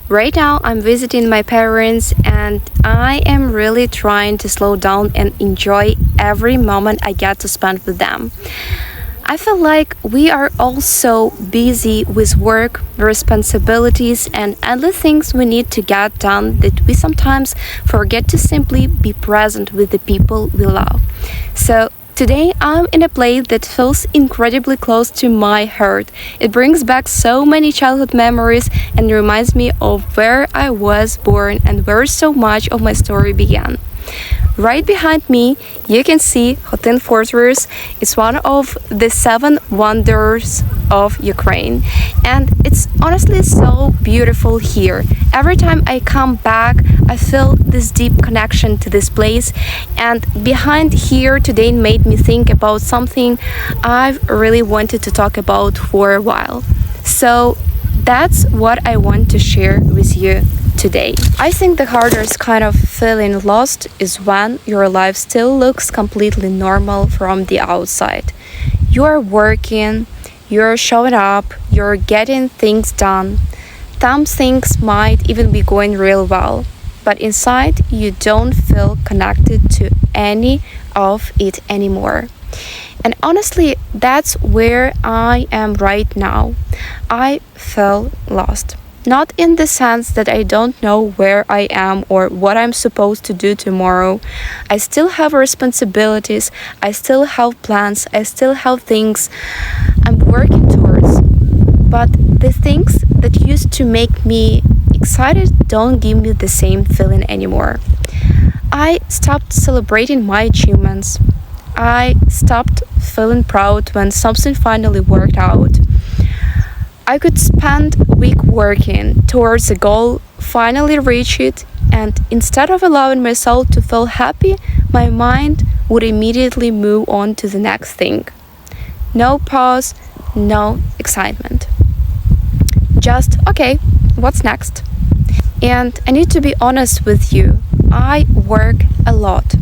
Right now, I'm visiting my parents and I am really trying to slow down and enjoy every moment I get to spend with them. I feel like we are all so busy with work, responsibilities, and other things we need to get done that we sometimes forget to simply be present with the people we love. So, today I'm in a place that feels incredibly close to my heart. It brings back so many childhood memories and reminds me of where I was born and where so much of my story began. Right behind me, you can see Khotyn Fortress. It's one of the seven wonders of Ukraine, and it's honestly so beautiful here. Every time I come back, I feel this deep connection to this place, and behind here today made me think about something I've really wanted to talk about for a while. So that's what I want to share with you today. I think the hardest kind of feeling lost is when your life still looks completely normal from the outside. You're working, you're showing up, you're getting things done. Some things might even be going real well, but inside you don't feel connected to any of it anymore. And honestly, that's where I am right now. I feel lost. Not in the sense that I don't know where I am or what I'm supposed to do tomorrow. I still have responsibilities, I still have plans, I still have things I'm working towards. But the things that used to make me excited don't give me the same feeling anymore. I stopped celebrating my achievements. I stopped feeling proud when something finally worked out. I could spend a week working towards a goal, finally reach it, and instead of allowing myself to feel happy, my mind would immediately move on to the next thing. No pause, no excitement. Just, okay, what's next? And I need to be honest with you, I work a lot.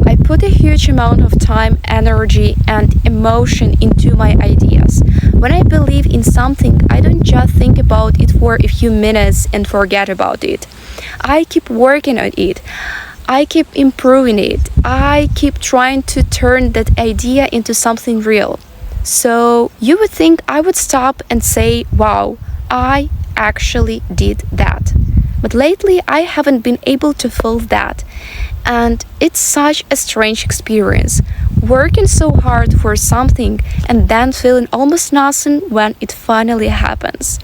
I put a huge amount of time, energy, and emotion into my ideas. When I believe in something, I don't just think about it for a few minutes and forget about it. I keep working on it. I keep improving it. I keep trying to turn that idea into something real. So you would think I would stop and say, wow, I actually did that. But lately, I haven't been able to feel that. And it's such a strange experience, working so hard for something and then feeling almost nothing when it finally happens.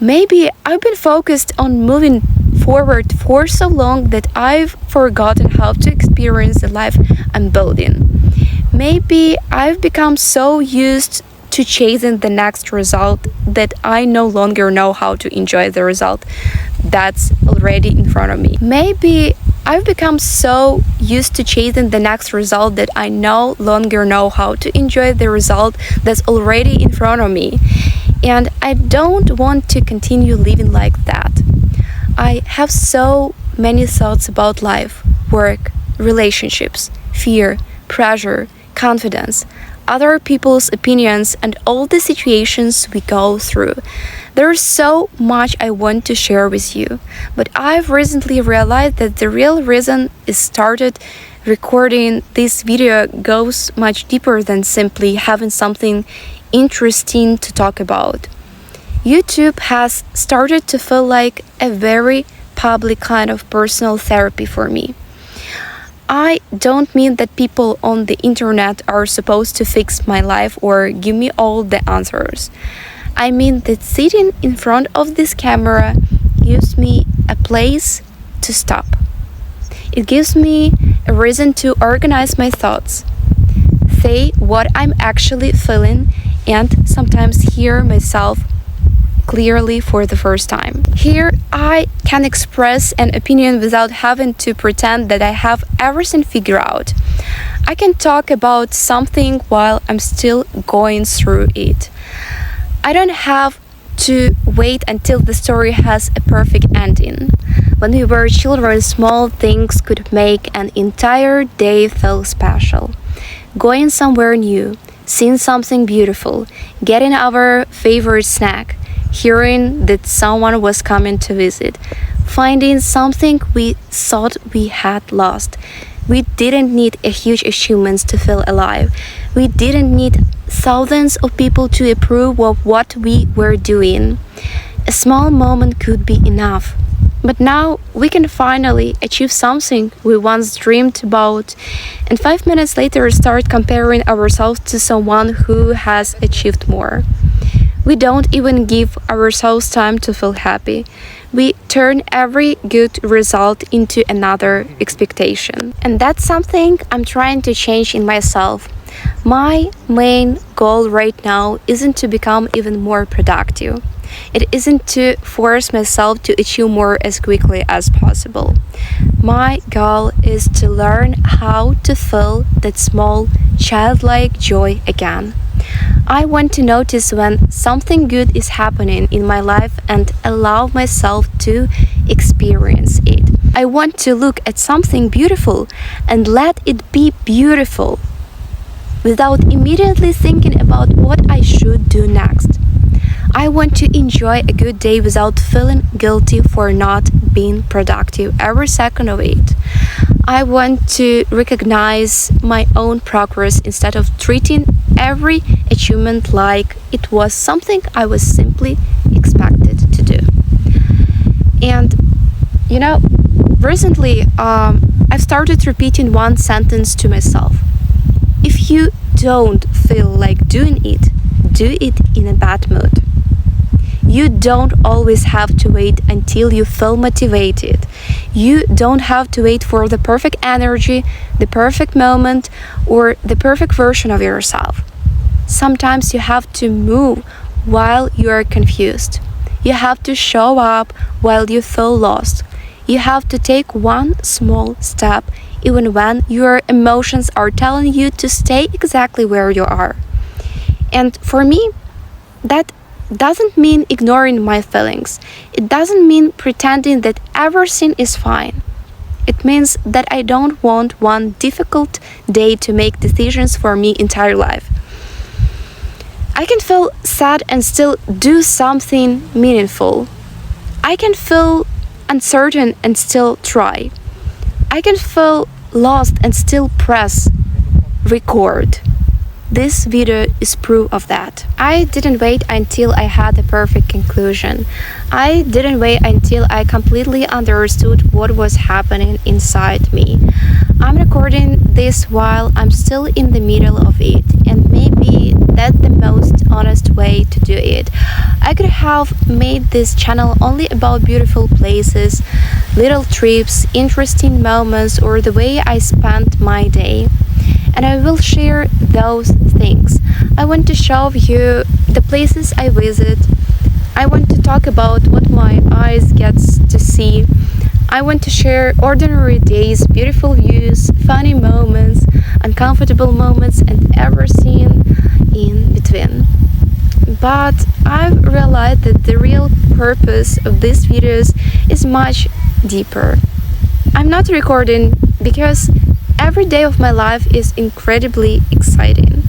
Maybe I've been focused on moving forward for so long that I've forgotten how to experience the life I'm building. Maybe I've become so used to chasing the next result that I no longer know how to enjoy the result that's already in front of me. Maybe I've become so used to chasing the next result that I no longer know how to enjoy the result that's already in front of me. And I don't want to continue living like that. I have so many thoughts about life, work, relationships, fear, pressure, confidence, other people's opinions, and all the situations we go through. There's so much I want to share with you, but I've recently realized that the real reason I started recording this video goes much deeper than simply having something interesting to talk about. YouTube has started to feel like a very public kind of personal therapy for me. I don't mean that people on the internet are supposed to fix my life or give me all the answers. I mean that sitting in front of this camera gives me a place to stop. It gives me a reason to organize my thoughts, say what I'm actually feeling, and sometimes hear myself clearly for the first time. Here, I can express an opinion without having to pretend that I have everything figured out. I can talk about something while I'm still going through it. I don't have to wait until the story has a perfect ending. When we were children, small things could make an entire day feel special. Going somewhere new, seeing something beautiful, getting our favorite snack, hearing that someone was coming to visit, finding something we thought we had lost. We didn't need a huge achievements to feel alive. We didn't need thousands of people to approve of what we were doing. A small moment could be enough. But now we can finally achieve something we once dreamed about, and 5 minutes later start comparing ourselves to someone who has achieved more. We don't even give ourselves time to feel happy. We turn every good result into another expectation. And that's something I'm trying to change in myself. My main goal right now isn't to become even more productive. It isn't to force myself to achieve more as quickly as possible. My goal is to learn how to feel that small, childlike joy again. I want to notice when something good is happening in my life and allow myself to experience it. I want to look at something beautiful and let it be beautiful without immediately thinking about what I should do next. I want to enjoy a good day without feeling guilty for not being productive every second of it. I want to recognize my own progress instead of treating every achievement like it was something I was simply expected to do. And recently I've started repeating one sentence to myself. If you don't feel like doing it, do it in a bad mood. You don't always have to wait until you feel motivated. You don't have to wait for the perfect energy, the perfect moment, or the perfect version of yourself. Sometimes you have to move while you are confused. You have to show up while you feel lost. You have to take one small step even when your emotions are telling you to stay exactly where you are. And for me, that doesn't mean ignoring my feelings. It doesn't mean pretending that everything is fine. It means that I don't want one difficult day to make decisions for me entire life. I can feel sad and still do something meaningful. I can feel uncertain and still try. I can feel lost and still press record. This video is proof of that. I didn't wait until I had a perfect conclusion. I didn't wait until I completely understood what was happening inside me. I'm recording this while I'm still in the middle of it, and maybe that's the most honest way to do it. I could have made this channel only about beautiful places, little trips, interesting moments, or the way I spent my day. And I will share those things. I want to show you the places I visit. I want to talk about what my eyes gets to see. I want to share ordinary days, beautiful views, funny moments, uncomfortable moments, and everything in between. But I've realized that the real purpose of these videos is much deeper. I'm not recording because every day of my life is incredibly exciting.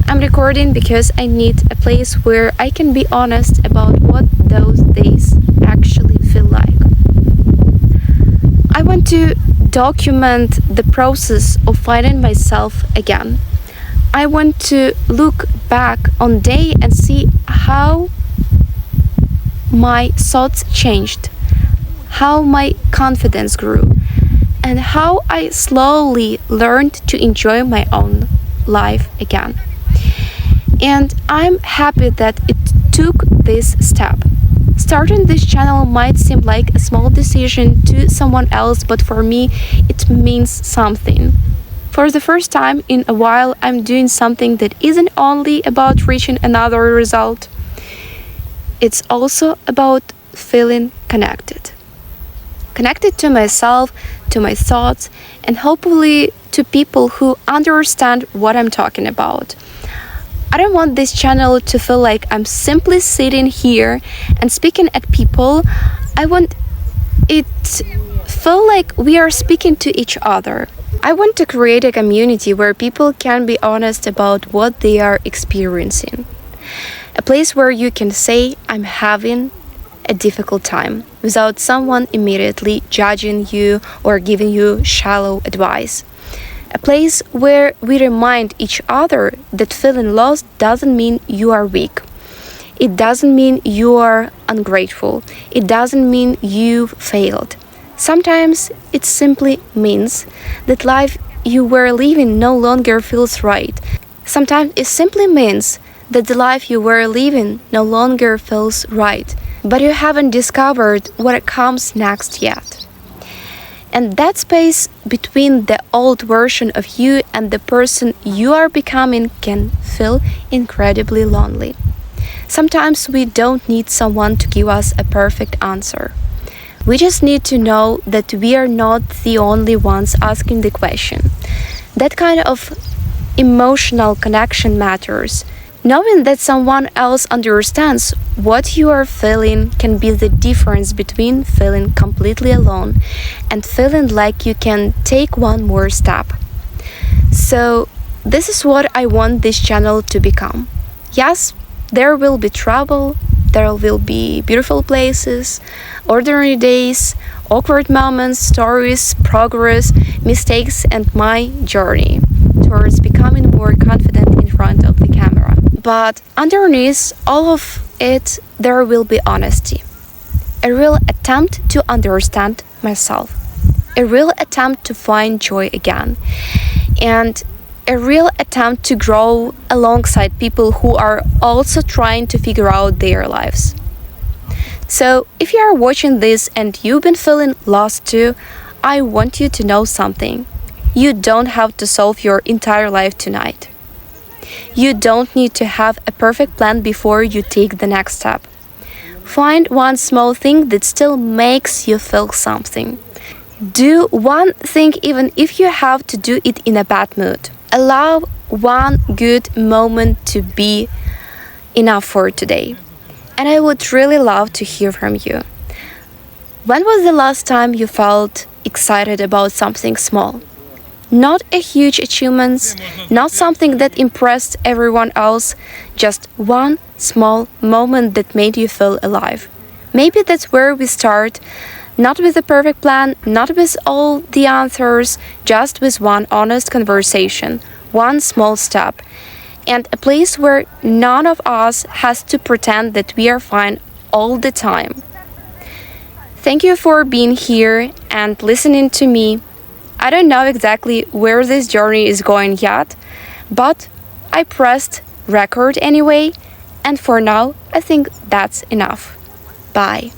I'm recording because I need a place where I can be honest about what those days actually feel like. I want to document the process of finding myself again. I want to look back on day and see how my thoughts changed, how my confidence grew, and how I slowly learned to enjoy my own life again. And I'm happy that it took this step. Starting this channel might seem like a small decision to someone else, but for me, it means something. For the first time in a while, I'm doing something that isn't only about reaching another result. It's also about feeling connected. Connected to myself, to my thoughts, and hopefully to people who understand what I'm talking about. I don't want this channel to feel like I'm simply sitting here and speaking at people. I want it feel like we are speaking to each other. I want to create a community where people can be honest about what they are experiencing. A place where you can say, I'm having a difficult time, without someone immediately judging you or giving you shallow advice. A place where we remind each other that feeling lost doesn't mean you are weak. It doesn't mean you are ungrateful. It doesn't mean you've failed. Sometimes it simply means that life you were living no longer feels right. Sometimes it simply means that the life you were living no longer feels right, but you haven't discovered what comes next yet. And that space between the old version of you and the person you are becoming can feel incredibly lonely. Sometimes we don't need someone to give us a perfect answer. We just need to know that we are not the only ones asking the question. That kind of emotional connection matters. Knowing that someone else understands what you are feeling can be the difference between feeling completely alone and feeling like you can take one more step. So, this is what I want this channel to become. Yes, there will be trouble, there will be beautiful places, ordinary days, awkward moments, stories, progress, mistakes, and my journey towards becoming more confident in front of the camera. But underneath all of it, there will be honesty. A real attempt to understand myself. A real attempt to find joy again. And a real attempt to grow alongside people who are also trying to figure out their lives. So, if you are watching this and you've been feeling lost too, I want you to know something. You don't have to solve your entire life tonight. You don't need to have a perfect plan before you take the next step. Find one small thing that still makes you feel something. Do one thing even if you have to do it in a bad mood. Allow one good moment to be enough for today. And I would really love to hear from you. When was the last time you felt excited about something small? Not a huge achievement, not something that impressed everyone else, just one small moment that made you feel alive. Maybe that's where we start, not with a perfect plan, not with all the answers, just with one honest conversation, one small step, and a place where none of us has to pretend that we are fine all the time. Thank you for being here and listening to me. I don't know exactly where this journey is going yet, but I pressed record anyway, and for now, I think that's enough. Bye.